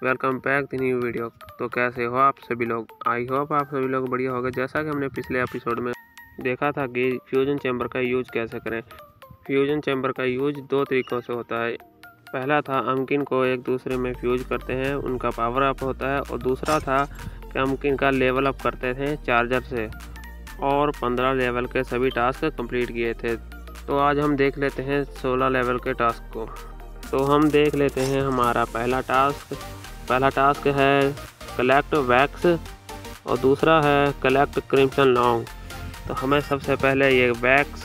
Welcome back the new video. तो कैसे हो आप सभी लोग? आई होप आप सभी लोग बढ़िया होंगे। जैसा कि हमने पिछले एपिसोड में देखा था कि फ्यूजन चैम्बर का यूज कैसे करें। फ्यूजन चैम्बर का यूज दो तरीक़ों से होता है। पहला था अमकिन को एक दूसरे में फ्यूज करते हैं, उनका पावर अप होता है, और दूसरा था कि अमकिन का लेवल अप करते थे चार्जर से और 15 लेवल के सभी टास्क कंप्लीट किए थे। तो आज हम देख लेते हैं 16 लेवल के टास्क को। तो हम देख लेते हैं हमारा पहला टास्क है कलेक्ट वैक्स और दूसरा है कलेक्ट क्रिम्सन लॉन्ग। तो हमें सबसे पहले ये वैक्स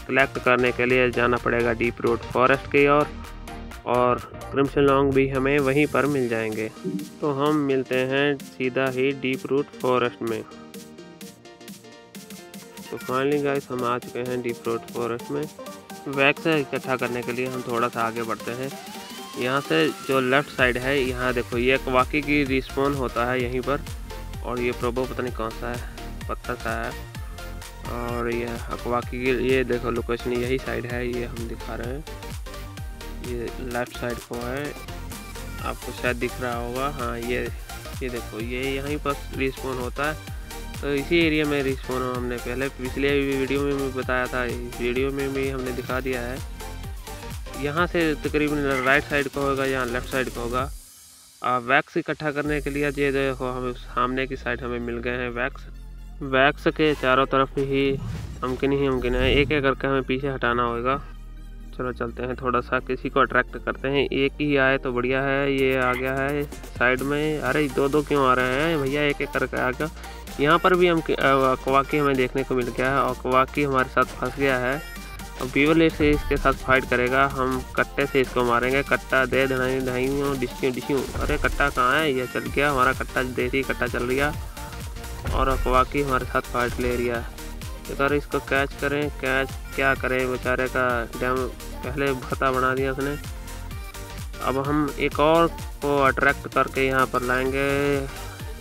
कलेक्ट करने के लिए जाना पड़ेगा डीप रूट फॉरेस्ट की ओर, और क्रिम्सन लॉन्ग भी हमें वहीं पर मिल जाएंगे। तो हम मिलते हैं सीधा ही डीप रूट फॉरेस्ट में। तो फाइनली गाइस हम आ चुके हैं डीप रूट फॉरेस्ट में। वैक्स इकट्ठा करने के लिए हम थोड़ा सा आगे बढ़ते हैं। यहाँ से जो लेफ़्ट साइड है, यहाँ देखो ये कवाकी की रिस्पॉन होता है यहीं पर, और ये प्रोबो पता नहीं कौन सा है, पत्थर सा है, और ये कवाकी की ये देखो लोकेशन यही साइड है, ये हम दिखा रहे हैं, ये लेफ़्ट साइड को है, आपको शायद दिख रहा होगा। हाँ ये देखो ये यहीं पर रिस्पॉन होता है। तो इसी एरिया में रिस्पॉन हमने पहले पिछले वीडियो में भी बताया था, इस वीडियो में भी हमने दिखा दिया है। यहाँ से तकरीबन राइट साइड का होगा या लेफ़्ट साइड का होगा। वैक्स इकट्ठा करने के लिए ये देखो हमें सामने की साइड हमें मिल गए हैं वैक्स के चारों तरफ ही मुमकिन है, एक एक करके हमें पीछे हटाना होगा। चलो चलते हैं, थोड़ा सा किसी को अट्रैक्ट करते हैं। एक ही आए तो बढ़िया है, ये आ गया है साइड में। अरे दो क्यों आ रहे हैं भैया, एक एक करके आ गया। यहाँ पर भी हम कवाकी हमें देखने को मिल गया है, और कवाकी हमारे साथ फंस गया है। और बीवल से इसके साथ फाइट करेगा, हम कट्टे से इसको मारेंगे। कट्टा दे डिश्यू। अरे कट्टा कहाँ है, ये चल गया हमारा कट्टा, देसी कट्टा चल रहा, और कवाकी हमारे साथ फाइट ले रहा है। अगर इसको कैच करें, क्या करें, बेचारे का डैम पहले भत्ता बना दिया उसने। अब हम एक और को अट्रैक्ट करके यहाँ पर लाएंगे।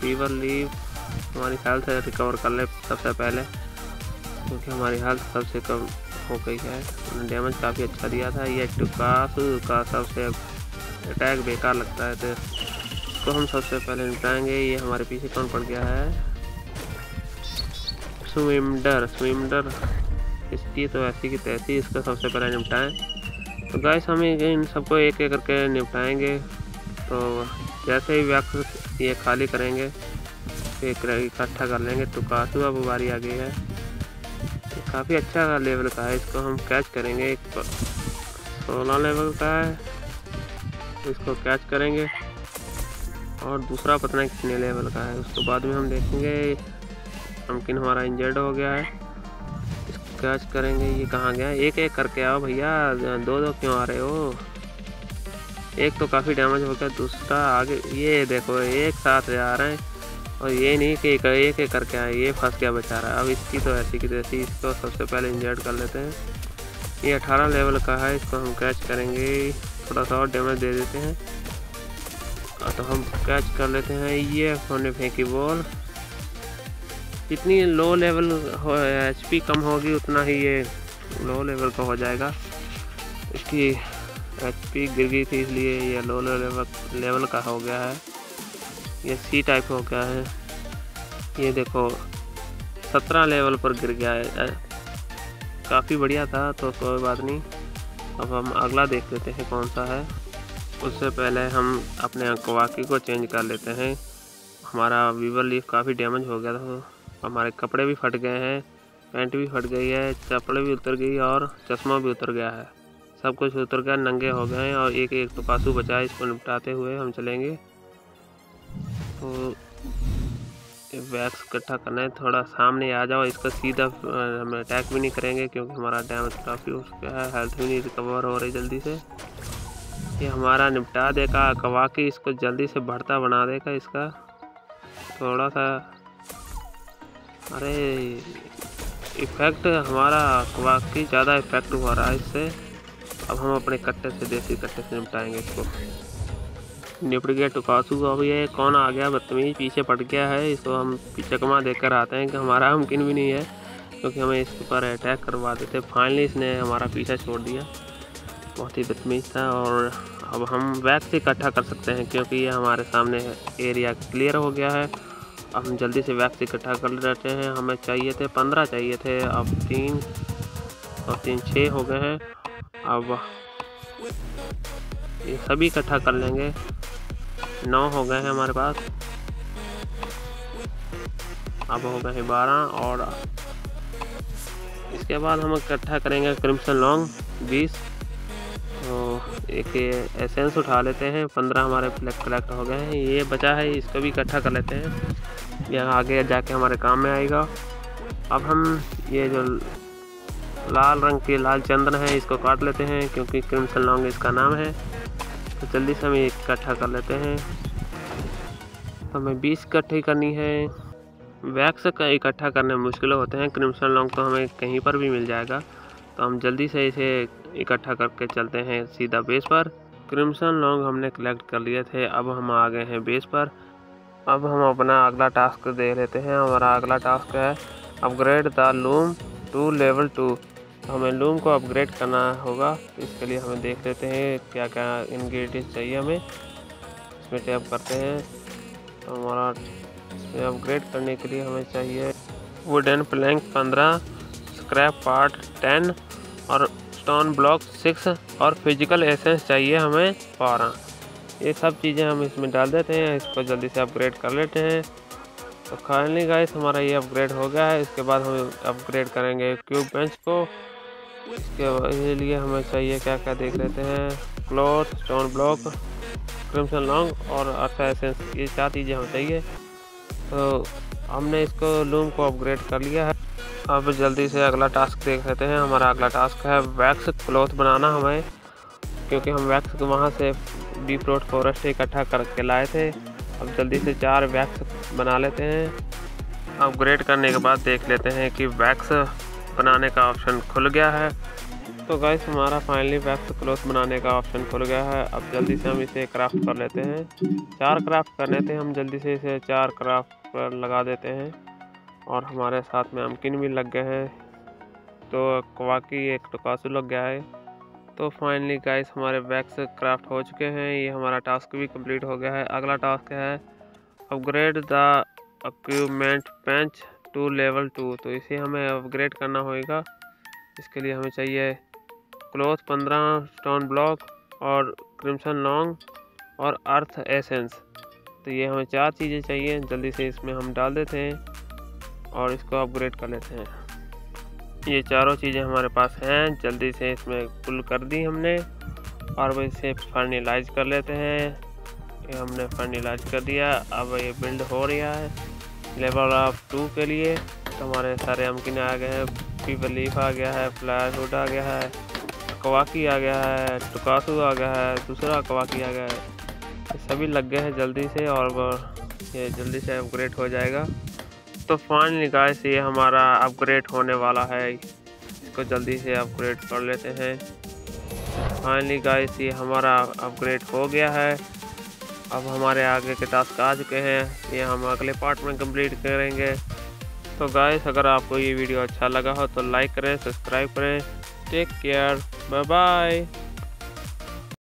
फीवर लीव हमारी हेल्थ रिकवर कर ले सबसे पहले, क्योंकि हमारी हेल्थ सबसे कम हो गई है। उन्होंने डैमेज काफ़ी अच्छा दिया था। ये टुकासु का सबसे अटैक बेकार लगता है, तो इसको हम सबसे पहले निपटाएंगे। ये हमारे पीछे कौन पड़ गया है, स्विमडर। इसकी तो ऐसी की तैसी, इसको सबसे पहले निपटाएं। तो गाइस हम इन सबको एक एक करके निपटाएंगे। तो जैसे ही वैक्स ये खाली करेंगे इकट्ठा कर लेंगे। टुकासु अब बारी आ गई है, काफ़ी अच्छा लेवल का है, इसको हम कैच करेंगे। 16 लेवल का है, तो इसको कैच करेंगे। और दूसरा पता नहीं कितने लेवल का है, उसको बाद में हम देखेंगे। मुमकिन हमारा इंजर्ड हो गया है, इसको कैच करेंगे। ये कहाँ गया, एक एक करके आओ भैया, दो क्यों आ रहे हो? एक तो काफ़ी डैमेज हो गया, दूसरा आगे ये देखो एक साथ आ रहे हैं, और ये नहीं कि एक एक करके आए, ये फंस गया बेचारा। अब इसकी तो ऐसी की तैसी, इसको सबसे पहले इंजर्ड कर लेते हैं। ये 18 लेवल का है, इसको हम कैच करेंगे। थोड़ा सा और डैमेज दे देते हैं, तो हम कैच कर लेते हैं। ये हमने फेंकी बॉल, जितनी लो लेवल हो HP कम होगी उतना ही ये लो लेवल का हो जाएगा। इसकी HP गिर गई थी, इसलिए ये लो लेवल का हो गया है। ये C टाइप हो गया है। ये देखो 17 लेवल पर गिर गया है, काफ़ी बढ़िया था। तो कोई बात नहीं, अब हम अगला देख लेते हैं कौन सा है। उससे पहले हम अपने कवाकी को चेंज कर लेते हैं। हमारा वीवर लीफ काफ़ी डैमेज हो गया था, हमारे कपड़े भी फट गए हैं, पैंट भी फट गई है, चप्पल भी उतर गई, और चश्मा भी उतर गया है। सब कुछ उतर गया, नंगे हो गए हैं, और एक एक टुकासु बचा है, इसको निपटाते हुए हम चलेंगे। तो वैक्स इकट्ठा करना है, थोड़ा सामने आ जाओ, इसका सीधा हम अटैक भी नहीं करेंगे क्योंकि हमारा डैमेज काफ़ी हो चुका है, हेल्थ भी नहीं रिकवर हो रही जल्दी से। ये हमारा निपटा देगा कवाकी, इसको जल्दी से बढ़ता बना देगा इसका थोड़ा सा। अरे इफेक्ट हमारा कवाकी ज़्यादा इफेक्ट हो रहा है इससे। अब हम अपने कट्टे से, देसी कट्टे से निपटाएंगे इसको। निपट गया टुकासु। अब ये कौन आ गया बदतमीज, पीछे पड़ गया है, इसको हम चकमा देकर आते हैं कि हमारा मुमकिन भी नहीं है, क्योंकि हमें इसके ऊपर अटैक करवा देते। फाइनली इसने हमारा पीछा छोड़ दिया, बहुत ही बदतमीज था। और अब हम वैक्स इकट्ठा कर सकते हैं क्योंकि ये हमारे सामने एरिया क्लियर हो गया है। अब हम जल्दी से वैक्स इकट्ठा कर लेते हैं। हमें चाहिए थे 15 चाहिए थे, अब 3 और 3 6 हो गए हैं। अब ये सभी इकट्ठा कर लेंगे। 9 हो गए हैं हमारे पास। अब हो गए हैं 12 और इसके बाद हम इकट्ठा करेंगे क्रिम्सन लॉन्ग 20। तो एक एसेंस उठा लेते हैं। 15 हमारे कलेक्ट हो गए हैं। ये बचा है, इसको भी इकट्ठा कर लेते हैं, यह आगे जाके हमारे काम में आएगा। अब हम ये जो लाल रंग के लाल चंदन है इसको काट लेते हैं क्योंकि क्रिम्सन लॉन्ग इसका नाम है। तो जल्दी से हम इकट्ठा कर लेते हैं। तो हमें 20 इकट्ठी करनी है। वैक्स का इकट्ठा करने में मुश्किल होते हैं, क्रिम्सन लॉन्ग तो हमें कहीं पर भी मिल जाएगा। तो हम जल्दी से इसे इकट्ठा करके चलते हैं सीधा बेस पर। क्रिम्सन लॉन्ग हमने कलेक्ट कर लिए थे। अब हम आ गए हैं बेस पर। अब हम अपना अगला टास्क दे लेते हैं। हमारा अगला टास्क है upgrade the loom to level 2। तो हमें लूम को अपग्रेड करना होगा। तो इसके लिए हमें देख लेते हैं क्या क्या इंग्रेडिएंट्स चाहिए हमें। इसमें टैप करते हैं तो हमारा इसमें अपग्रेड करने के लिए हमें चाहिए वुडन प्लैंक 15, स्क्रैप पार्ट 10 और स्टोन ब्लॉक 6 और फिजिकल एसेंस चाहिए हमें 12। ये सब चीज़ें हम इसमें डाल देते हैं। इसको जल्दी से अपग्रेड कर लेते हैं। तो फाइनली गाइस हमारा ये अपग्रेड हो गया है। इसके बाद हम अपग्रेड करेंगे क्यूब बेंच को। इसके लिए हमें चाहिए क्या क्या देख लेते हैं। Cloth, stone block, crimson long और अर्थ एसेंस, ये 4 चीज़ें हमें चाहिए। तो हमने इसको लूम को अपग्रेड कर लिया है। अब जल्दी से अगला टास्क देख लेते हैं। हमारा अगला टास्क है वैक्स क्लॉथ बनाना हमें, क्योंकि हम वैक्स को वहाँ से डीप रोड फॉरेस्ट इकट्ठा करके लाए थे। अब जल्दी से 4 वैक्स बना लेते हैं। अपग्रेड करने के बाद देख लेते हैं कि वैक्स बनाने का ऑप्शन खुल गया है। तो गाइस हमारा फाइनली वैक्स क्लॉथ बनाने का ऑप्शन खुल गया है। अब जल्दी से हम इसे क्राफ्ट कर लेते हैं। 4 क्राफ्ट करने थे, हम जल्दी से इसे 4 क्राफ्ट पर लगा देते हैं। और हमारे साथ में अमकिन भी लग गए हैं। तो कवाकी एक टुकासू लग गया है। तो फाइनली गाइस हमारे वैक्स क्राफ्ट हो चुके हैं। ये हमारा टास्क भी कंप्लीट हो गया है। अगला टास्क है upgrade the equipment bench to level 2। तो इसे हमें अपग्रेड करना होगा। इसके लिए हमें चाहिए क्लॉथ 15, स्टोन ब्लॉक और क्रिम्सन लॉन्ग और अर्थ एसेंस। तो ये हमें 4 चीज़ें चाहिए। जल्दी से इसमें हम डाल देते हैं और इसको अपग्रेड कर लेते हैं। ये चारों चीज़ें हमारे पास हैं। जल्दी से इसमें पुल कर दी हमने और अब इसे फर्निलाइज कर लेते हैं। ये हमने फर्निलाइज कर दिया। अब ये बिल्ड हो रहा है लेवल ऑफ 2 के लिए। तो हमारे सारे अमकिन आ गए हैं, पीपल लीफ आ गया है, फ्लायर हुड आ गया है, कवाकी आ गया है, टुकासू आ गया है, दूसरा कवाकी आ गया है। ये सभी लग गए हैं जल्दी से और ये जल्दी से अपग्रेड हो जाएगा। तो फाइनली गाइस ये हमारा अपग्रेड होने वाला है। इसको जल्दी से अपग्रेड कर लेते हैं। फाइनली गाइस ये हमारा अपग्रेड हो गया है। अब हमारे आगे के टास्क आ चुके हैं। ये हम अगले पार्ट में कंप्लीट करेंगे। तो गाइस अगर आपको ये वीडियो अच्छा लगा हो तो लाइक करें, सब्सक्राइब करें। Take care, bye bye.